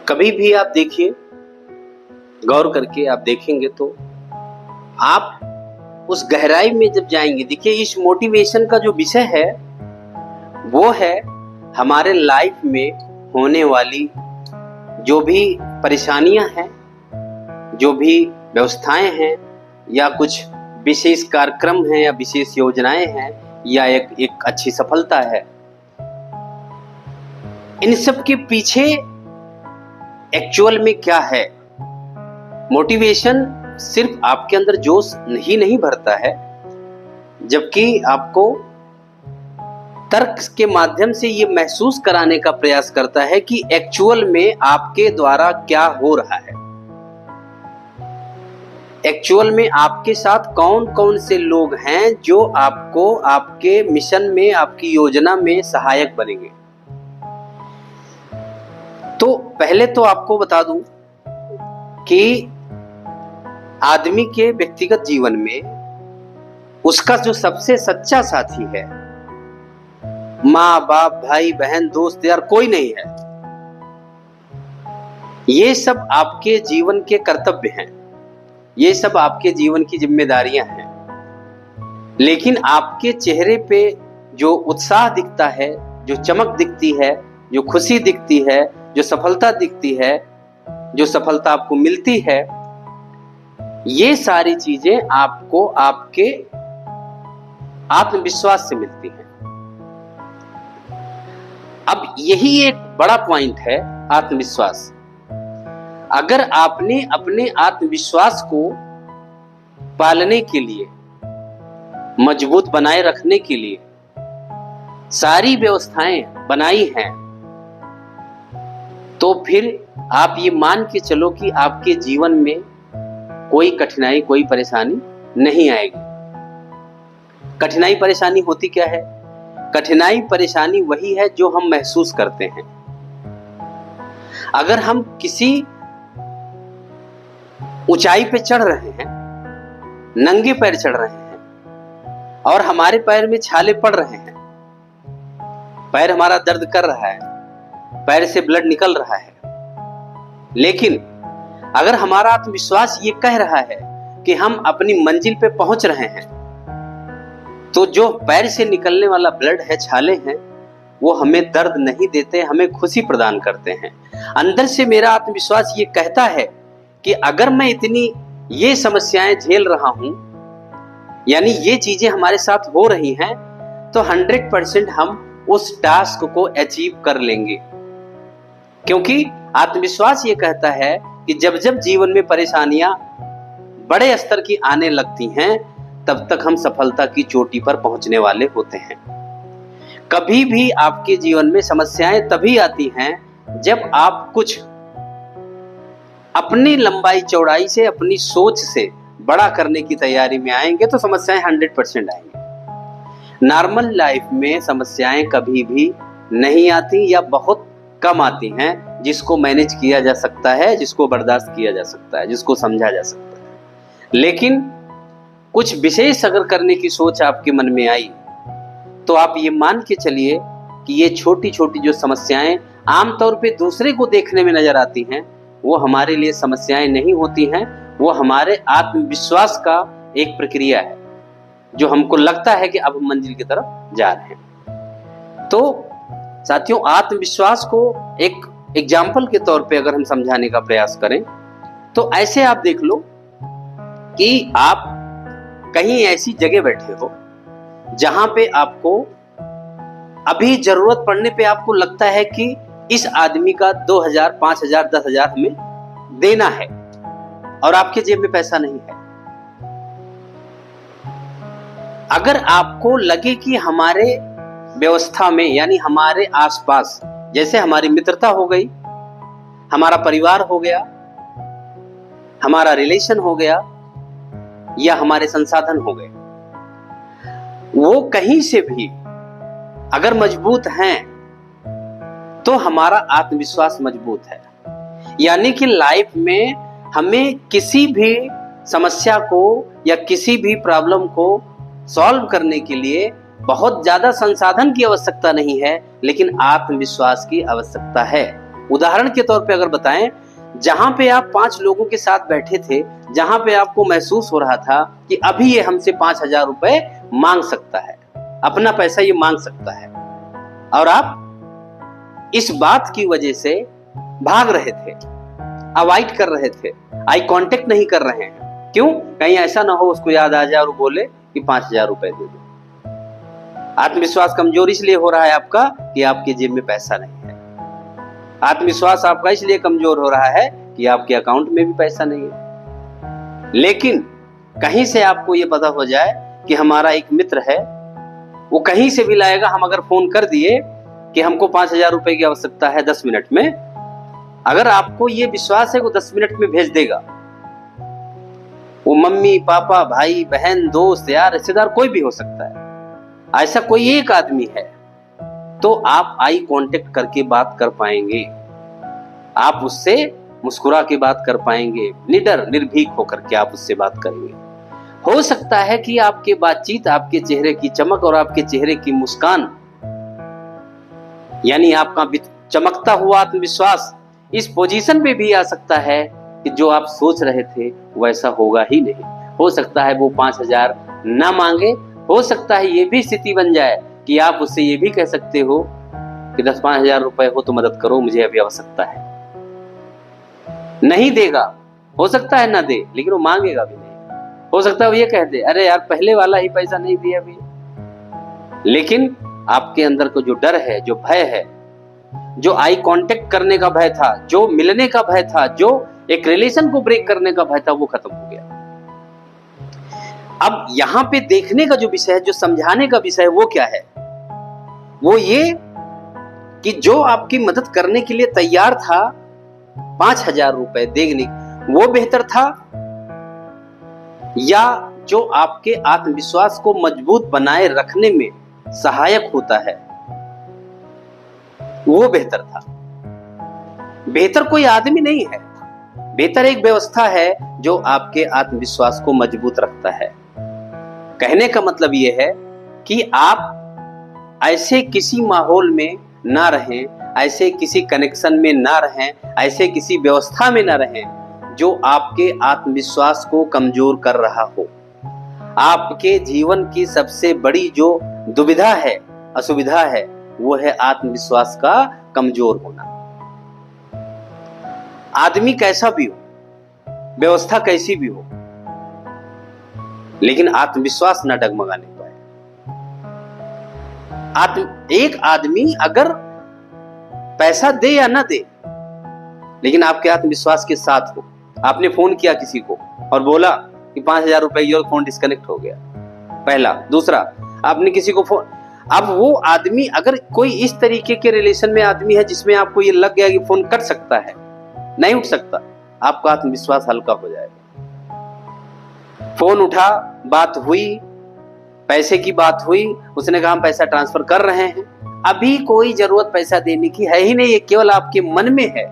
कभी भी आप देखिए, गौर करके आप देखेंगे तो आप उस गहराई में जब जाएंगे, देखिए इस मोटिवेशन का जो विषय है वो है हमारे लाइफ में होने वाली जो भी परेशानियां हैं, जो भी व्यवस्थाएं हैं, या कुछ विशेष कार्यक्रम हैं या विशेष योजनाएं हैं, या एक अच्छी सफलता है। इन सब के पीछे एक्चुअल में क्या है? मोटिवेशन सिर्फ आपके अंदर जोश ही नहीं भरता है, जबकि आपको तर्क के माध्यम से ये महसूस कराने का प्रयास करता है कि एक्चुअल में आपके द्वारा क्या हो रहा है, एक्चुअल में आपके साथ कौन कौन से लोग हैं जो आपको आपके मिशन में, आपकी योजना में सहायक बनेंगे। तो पहले तो आपको बता दूं कि आदमी के व्यक्तिगत जीवन में उसका जो सबसे सच्चा साथी है, माँ बाप, भाई बहन, दोस्त, यार कोई नहीं है। ये सब आपके जीवन के कर्तव्य हैं, ये सब आपके जीवन की जिम्मेदारियां हैं। लेकिन आपके चेहरे पे जो उत्साह दिखता है, जो चमक दिखती है, जो खुशी दिखती है, जो सफलता दिखती है, जो सफलता आपको मिलती है, ये सारी चीजें आपको आपके आत्मविश्वास से मिलती हैं। अब यही एक बड़ा पॉइंट है, आत्मविश्वास। अगर आपने अपने आत्मविश्वास को पालने के लिए, मजबूत बनाए रखने के लिए सारी व्यवस्थाएं बनाई हैं, तो फिर आप ये मान के चलो कि आपके जीवन में कोई कठिनाई, कोई परेशानी नहीं आएगी। कठिनाई परेशानी होती क्या है? कठिनाई परेशानी वही है जो हम महसूस करते हैं। अगर हम किसी ऊंचाई पे चढ़ रहे हैं, नंगे पैर चढ़ रहे हैं और हमारे पैर में छाले पड़ रहे हैं, पैर हमारा दर्द कर रहा है, पैर से ब्लड निकल रहा है, लेकिन अगर हमारा आत्मविश्वास ये कह रहा है कि हम अपनी मंजिल पे पहुंच रहे हैं, तो जो पैर से निकलने वाला ब्लड है, छाले हैं, वो हमें दर्द नहीं देते, हमें खुशी प्रदान करते हैं। अंदर से मेरा आत्मविश्वास ये कहता है कि अगर मैं इतनी ये समस्याएं झेल रहा हूं, यानी ये चीजें हमारे साथ हो रही हैं, तो 100% हम उस टास्क को अचीव कर लेंगे। क्योंकि आत्मविश्वास ये कहता है कि जब जब जीवन में परेशानियां बड़े स्तर की आने लगती हैं, तब तक हम सफलता की चोटी पर पहुंचने वाले होते हैं। कभी भी आपके जीवन में समस्याएं तभी आती हैं जब आप कुछ अपनी लंबाई चौड़ाई से, अपनी सोच से बड़ा करने की तैयारी में आएंगे, तो समस्याएं 100% आएंगी। नॉर्मल लाइफ में समस्याएं कभी भी नहीं आती या बहुत कम आती हैं, जिसको मैनेज किया जा सकता है, जिसको बर्दाश्त किया जा सकता है, जिसको समझा जा सकता है। लेकिन कुछ विशेष अगर करने की सोच आपके मन में आई, तो आप ये मान के चलिए कि ये छोटी छोटी जो समस्याएं आमतौर पे दूसरे को देखने में नजर आती हैं, वो हमारे लिए समस्याएं नहीं होती हैं, वो हमारे आत्मविश्वास का एक प्रक्रिया है, जो हमको लगता है कि अब हम मंजिल की तरफ जा रहे हैं। तो साथियों, आत्मविश्वास को एक एग्जाम्पल के तौर पे अगर हम समझाने का प्रयास करें, तो ऐसे आप देख लो कि आप कहीं ऐसी जगह बैठे हो जहां पे आपको अभी जरूरत पड़ने पे आपको लगता है कि इस आदमी का 2000, 5000, 10,000 हमें देना है, और आपके जेब में पैसा नहीं है। अगर आपको लगे कि हमारे व्यवस्था में, यानी हमारे आसपास, जैसे हमारी मित्रता हो गई, हमारा परिवार हो गया, हमारा रिलेशन हो गया, या हमारे संसाधन हो गए, वो कहीं से भी अगर मजबूत हैं, तो हमारा आत्मविश्वास मजबूत है। यानी कि लाइफ में हमें किसी भी समस्या को या किसी भी प्रॉब्लम को सॉल्व करने के लिए बहुत ज्यादा संसाधन की आवश्यकता नहीं है, लेकिन आत्मविश्वास की आवश्यकता है। उदाहरण के तौर पे अगर बताएं, जहां पे आप 5 लोगों के साथ बैठे थे, जहां पे आपको महसूस हो रहा था कि अभी ये हमसे 5,000 रुपए मांग सकता है, अपना पैसा ये मांग सकता है, और आप इस बात की वजह से भाग रहे थे, अवॉइड कर रहे थे, आई कांटेक्ट नहीं कर रहे हैं। क्यों? कहीं ऐसा ना हो उसको याद आ जाए और बोले कि 5,000 रुपए दे दो। आत्मविश्वास कमजोर इसलिए हो रहा है आपका कि आपके जेब में पैसा नहीं है। आत्मविश्वास आपका इसलिए कमजोर हो रहा है कि आपके अकाउंट में भी पैसा नहीं है। लेकिन कहीं से आपको ये पता हो जाए कि हमारा एक मित्र है, वो कहीं से भी लाएगा, हम अगर फोन कर दिए कि हमको 5,000 रुपए की आवश्यकता है 10 मिनट में, अगर आपको ये विश्वास है वो 10 मिनट में भेज देगा, वो मम्मी पापा भाई बहन दोस्त यार रिश्तेदार कोई भी हो सकता है, ऐसा कोई एक आदमी है, तो आप आई कांटेक्ट करके बात कर पाएंगे, आप उससे मुस्कुरा के बात कर पाएंगे, निडर निर्भीक होकर के आप उससे बात करेंगे। हो सकता है कि आपके बातचीत, आपके चेहरे की चमक और आपके चेहरे की मुस्कान, यानी आपका चमकता हुआ आत्मविश्वास इस पोजीशन पे भी आ सकता है कि जो आप सोच रहे थे वैसा होगा ही नहीं। हो सकता है वो 5,000 ना मांगे, हो सकता है ये भी स्थिति बन जाए कि आप उससे ये भी कह सकते हो कि 10-5 हजार रुपए हो तो मदद करो, मुझे अभी आवश्यकता है। नहीं देगा, हो सकता है ना दे, लेकिन वो मांगेगा भी नहीं। हो सकता है वो ये कह दे, अरे यार पहले वाला ही पैसा नहीं दिया अभी। लेकिन आपके अंदर को जो डर है, जो भय है, जो आई कांटेक्ट करने का भय था, जो मिलने का भय था, जो एक रिलेशन को ब्रेक करने का भय था, वो खत्म हो गया। अब यहां पे देखने का जो विषय है, जो समझाने का विषय है, वो क्या है? वो ये कि जो आपकी मदद करने के लिए तैयार था 5,000 रुपए देने, वो बेहतर था, या जो आपके आत्मविश्वास को मजबूत बनाए रखने में सहायक होता है वो बेहतर था? बेहतर कोई आदमी नहीं है, बेहतर एक व्यवस्था है जो आपके आत्मविश्वास को मजबूत रखता है। कहने का मतलब यह है कि आप ऐसे किसी माहौल में ना रहें, ऐसे किसी कनेक्शन में ना रहें, ऐसे किसी व्यवस्था में ना रहें जो आपके आत्मविश्वास को कमजोर कर रहा हो। आपके जीवन की सबसे बड़ी जो दुविधा है, असुविधा है, वो है आत्मविश्वास का कमजोर होना। आदमी कैसा भी हो, व्यवस्था कैसी भी हो, लेकिन आत्मविश्वास न डगमगाने पाए। एक आदमी अगर पैसा दे या ना दे, लेकिन आपके आत्मविश्वास के साथ हो, आपने फोन किया किसी को और बोला कि 5,000 रुपए, और फोन डिस्कनेक्ट हो गया, पहला। दूसरा, आपने किसी को फोन, अब वो आदमी, अगर कोई इस तरीके के रिलेशन में आदमी है जिसमें आपको ये लग गया कि फोन कट सकता है, नहीं उठ सकता, आपका आत्मविश्वास हल्का हो जाएगा। फोन उठा, बात हुई, पैसे की बात हुई, उसने कहा हम पैसा ट्रांसफर कर रहे हैं, अभी कोई जरूरत पैसा देने की है ही नहीं, ये केवल आपके मन में है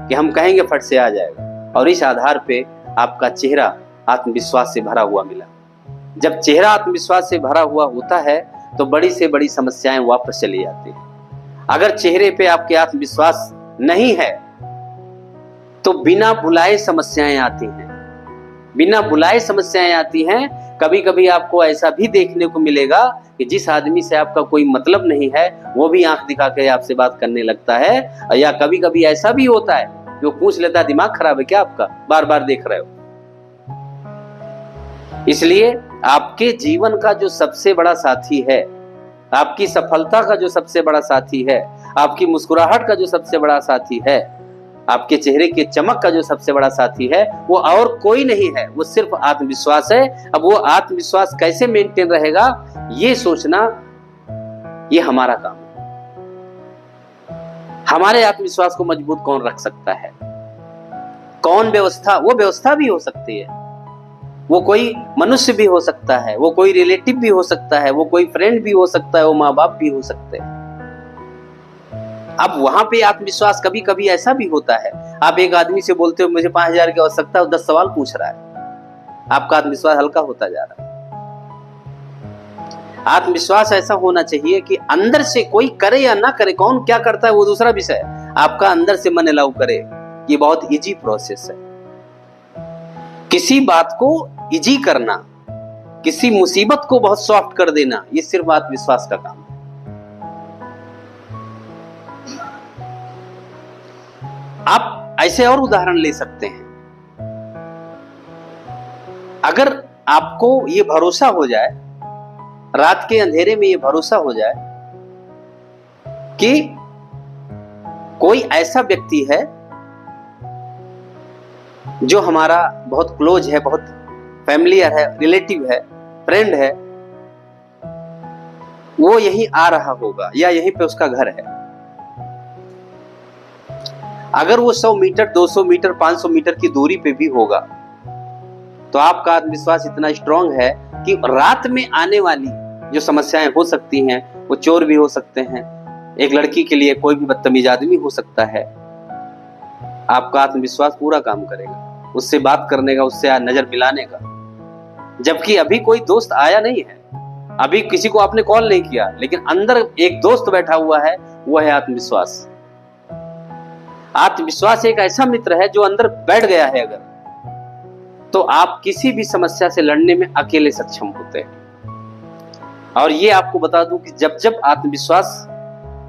कि हम कहेंगे फट से आ जाएगा, और इस आधार पे आपका चेहरा आत्मविश्वास से भरा हुआ मिला। जब चेहरा आत्मविश्वास से भरा हुआ होता है तो बड़ी से बड़ी समस्याएं वापस चली जाती हैं। अगर चेहरे पे आपके आत्मविश्वास नहीं है तो बिना बुलाए समस्याएं आती हैं, बिना बुलाए समस्याएं आती हैं। कभी कभी आपको ऐसा भी देखने को मिलेगा कि जिस आदमी से आपका कोई मतलब नहीं है वो भी आंख दिखा के आपसे बात करने लगता है, या कभी कभी ऐसा भी होता है कि वो पूछ लेता है दिमाग खराब है क्या आपका, बार बार देख रहे हो। इसलिए आपके जीवन का जो सबसे बड़ा साथी है, आपकी सफलता का जो सबसे बड़ा साथी है, आपकी मुस्कुराहट का जो सबसे बड़ा साथी है, आपके चेहरे के चमक का जो सबसे बड़ा साथी है, वो और कोई नहीं है, वो सिर्फ आत्मविश्वास है। अब वो आत्मविश्वास कैसे मेंटेन रहेगा, ये सोचना ये हमारा काम है। हमारे आत्मविश्वास को मजबूत कौन रख सकता है? कौन व्यवस्था? वो व्यवस्था भी हो सकती है, वो कोई मनुष्य भी हो सकता है, वो कोई रिलेटिव भी हो सकता है, वो कोई फ्रेंड भी हो सकता है, वो माँ बाप भी हो सकते हैं। अब वहां पे आत्मविश्वास कभी कभी ऐसा भी होता है, आप एक आदमी से बोलते हो मुझे 5,000 की आवश्यकता है, 10 सवाल पूछ रहा है, आपका आत्मविश्वास हल्का होता जा रहा है। आत्मविश्वास ऐसा होना चाहिए कि अंदर से कोई करे या ना करे, कौन क्या करता है वो दूसरा विषय है, आपका अंदर से मन अलाउ करे, ये बहुत इजी प्रोसेस है। किसी बात को इजी करना, किसी मुसीबत को बहुत सॉफ्ट कर देना, ये सिर्फ आत्मविश्वास का काम है। आप ऐसे और उदाहरण ले सकते हैं। अगर आपको ये भरोसा हो जाए, रात के अंधेरे में ये भरोसा हो जाए कि कोई ऐसा व्यक्ति है जो हमारा बहुत क्लोज है, बहुत फैमिलियर है, रिलेटिव है, फ्रेंड है, वो यहीं आ रहा होगा या यहीं पे उसका घर है। अगर वो 100 मीटर, 200 मीटर, 500 मीटर की दूरी पे भी होगा, तो आपका आत्मविश्वास इतना स्ट्रांग है कि रात में आने वाली जो समस्याएं हो सकती हैं, वो चोर भी हो सकते हैं, एक लड़की के लिए कोई भी बदतमीज आदमी हो सकता है, आपका आत्मविश्वास पूरा काम करेगा उससे बात करने का, उससे नजर मिलाने का। जबकि अभी कोई दोस्त आया नहीं है, अभी किसी को आपने कॉल नहीं किया, लेकिन अंदर एक दोस्त बैठा हुआ है, वो है आत्मविश्वास। आत्मविश्वास एक ऐसा मित्र है जो अंदर बैठ गया है अगर, तो आप किसी भी समस्या से लड़ने में अकेले सक्षम होते हैं। और ये आपको बता दूं कि जब जब आत्मविश्वास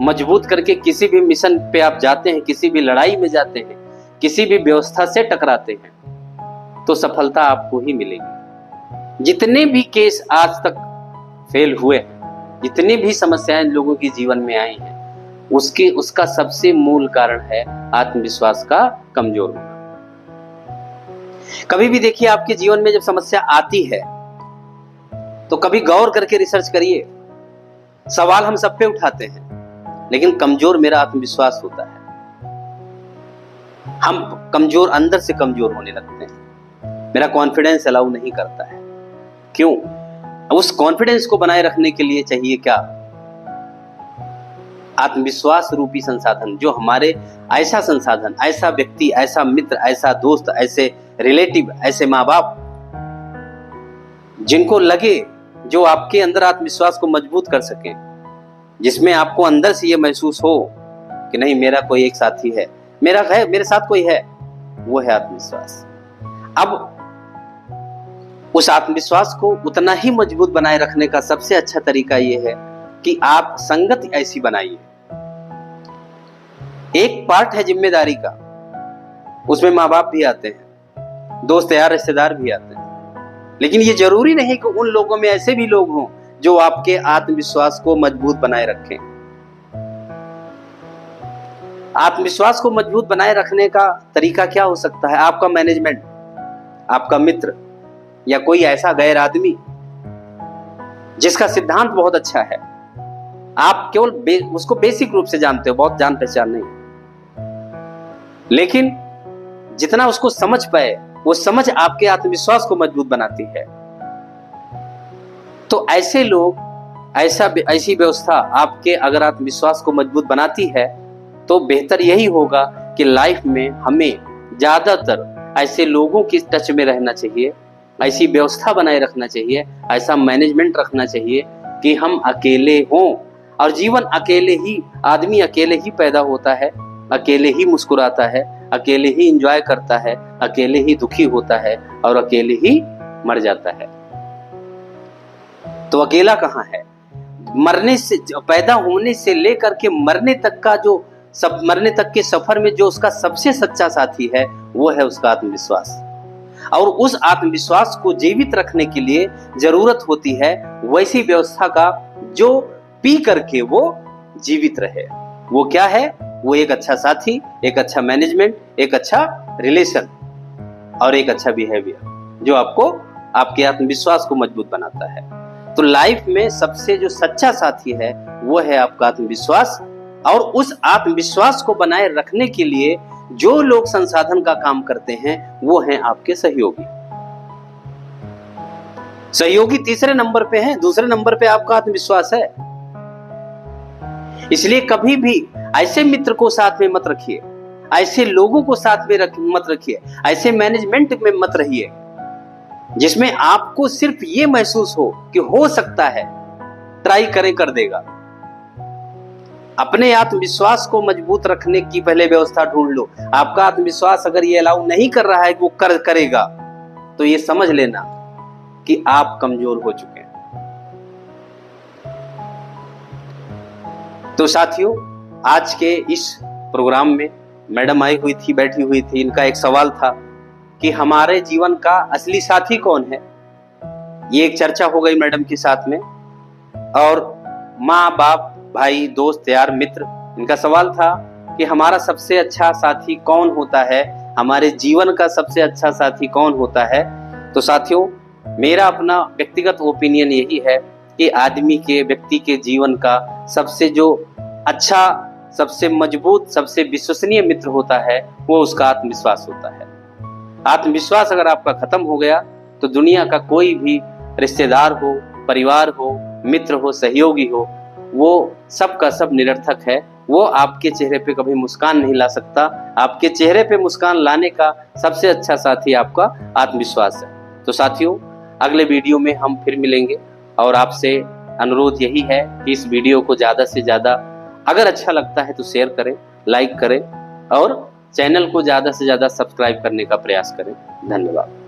मजबूत करके किसी भी मिशन पे आप जाते हैं, किसी भी लड़ाई में जाते हैं, किसी भी व्यवस्था से टकराते हैं, तो सफलता आपको ही मिलेगी। जितने भी केस आज तक फेल हुए, जितनी भी समस्याएं लोगों के जीवन में आई हैं, उसका सबसे मूल कारण है आत्मविश्वास का कमजोर होना। कभी भी देखिए, आपके जीवन में जब समस्या आती है तो कभी गौर करके रिसर्च करिए। सवाल हम सब पे उठाते हैं, लेकिन कमजोर मेरा आत्मविश्वास होता है। हम कमजोर, अंदर से कमजोर होने लगते हैं। मेरा कॉन्फिडेंस अलाउ नहीं करता है। क्यों? उस कॉन्फिडेंस को बनाए रखने के लिए चाहिए क्या? आत्मविश्वास रूपी संसाधन, जो हमारे ऐसा संसाधन, ऐसा व्यक्ति, ऐसा मित्र, ऐसा दोस्त, ऐसे रिलेटिव, ऐसे माँ बाप, जिनको लगे, जो आपके अंदर आत्मविश्वास को मजबूत कर सके, जिसमें आपको अंदर से ये महसूस हो कि नहीं, मेरा कोई एक साथी है, मेरे साथ कोई है, वो है आत्मविश्वास। अब उस आत्मविश्वास को उतना ही मजबूत बनाए रखने का सबसे अच्छा तरीका ये है कि आप संगत ऐसी बनाइए। एक पार्ट है जिम्मेदारी का, उसमें माँ बाप भी आते हैं, दोस्त यार, रिश्तेदार भी आते हैं, लेकिन ये जरूरी नहीं कि उन लोगों में ऐसे भी लोग हों जो आपके आत्मविश्वास को मजबूत बनाए रखें। आत्मविश्वास को मजबूत बनाए रखने का तरीका क्या हो सकता है? आपका मैनेजमेंट, आपका मित्र, या कोई ऐसा गैर आदमी जिसका सिद्धांत बहुत अच्छा है, आप केवल उसको बेसिक रूप से जानते हो, बहुत जान पहचान नहीं, लेकिन जितना उसको समझ पाए, वो समझ आपके आत्मविश्वास को मजबूत बनाती है। तो ऐसे लोग, ऐसी व्यवस्था आपके अगर आत्मविश्वास को मजबूत बनाती है, तो बेहतर यही होगा कि लाइफ में हमें ज्यादातर ऐसे लोगों की टच में रहना चाहिए, ऐसी व्यवस्था बनाए रखना चाहिए, ऐसा मैनेजमेंट रखना चाहिए कि हम अकेले हों। और जीवन अकेले ही, आदमी अकेले ही पैदा होता है, अकेले ही मुस्कुराता है, अकेले ही एंजॉय करता है, अकेले ही दुखी होता है और अकेले ही मर जाता है। तो अकेला कहाँ है? मरने से, पैदा होने से लेकर के मरने तक का जो मरने तक के सफर में जो उसका सबसे सच्चा साथी है, वो है उसका आत्मविश्वास। और उस आत्मविश्वास को जीवित रखने के लिए जरूरत होती है वैसी व्यवस्था का जो पी करके वो जीवित रहे। वो क्या है? वो एक अच्छा साथी, एक अच्छा मैनेजमेंट, एक अच्छा रिलेशन और एक अच्छा बिहेवियर, जो आपको, आपके आत्मविश्वास को मजबूत बनाता है। तो लाइफ में सबसे जो सच्चा साथी है वो है आपका आत्मविश्वास। और उस आत्मविश्वास को बनाए रखने के लिए जो लोग संसाधन का काम करते हैं, वो हैं आपके सहयोगी। सहयोगी तीसरे नंबर पे है, दूसरे नंबर पे आपका आत्मविश्वास है। इसलिए कभी भी ऐसे मित्र को साथ में मत रखिए, ऐसे लोगों को साथ में मत रखिए, ऐसे मैनेजमेंट में मत रहिए जिसमें आपको सिर्फ ये महसूस हो कि हो सकता है, ट्राई करें कर देगा। अपने आत्मविश्वास को मजबूत रखने की पहले व्यवस्था ढूंढ लो। आपका आत्मविश्वास अगर ये अलाउ नहीं कर रहा है कि वो करेगा, तो ये समझ लेना कि आप कमजोर हो चुके हैं। तो साथियों, आज के इस प्रोग्राम में मैडम आई हुई थी, बैठी हुई थी। इनका एक सवाल था कि हमारे जीवन का असली साथी कौन है। ये एक चर्चा हो गई मैडम के साथ में, और माँ बाप, भाई, दोस्त, यार, मित्र, इनका सवाल था कि हमारा सबसे अच्छा साथी कौन होता है, हमारे जीवन का सबसे अच्छा साथी कौन होता है। तो साथियों, मेरा अपना व्यक्तिगत ओपिनियन यही है कि आदमी के, व्यक्ति के जीवन का सबसे जो अच्छा, सबसे मजबूत, सबसे विश्वसनीय मित्र होता है वो उसका आत्मविश्वास होता है। आत्मविश्वास अगर आपका खत्म हो गया तो दुनिया का कोई भी रिश्तेदार हो, परिवार हो, मित्र हो, सहयोगी हो, वो सब का सब निरर्थक है। वो आपके चेहरे पे कभी मुस्कान नहीं ला सकता। आपके चेहरे पे मुस्कान लाने का सबसे अच्छा साथी आपका आत्मविश्वास है। तो साथियों, अगले वीडियो में हम फिर मिलेंगे, और आपसे अनुरोध यही है कि इस वीडियो को ज़्यादा से ज़्यादा, अगर अच्छा लगता है तो शेयर करें, लाइक करें, और चैनल को ज़्यादा से ज़्यादा सब्सक्राइब करने का प्रयास करें। धन्यवाद।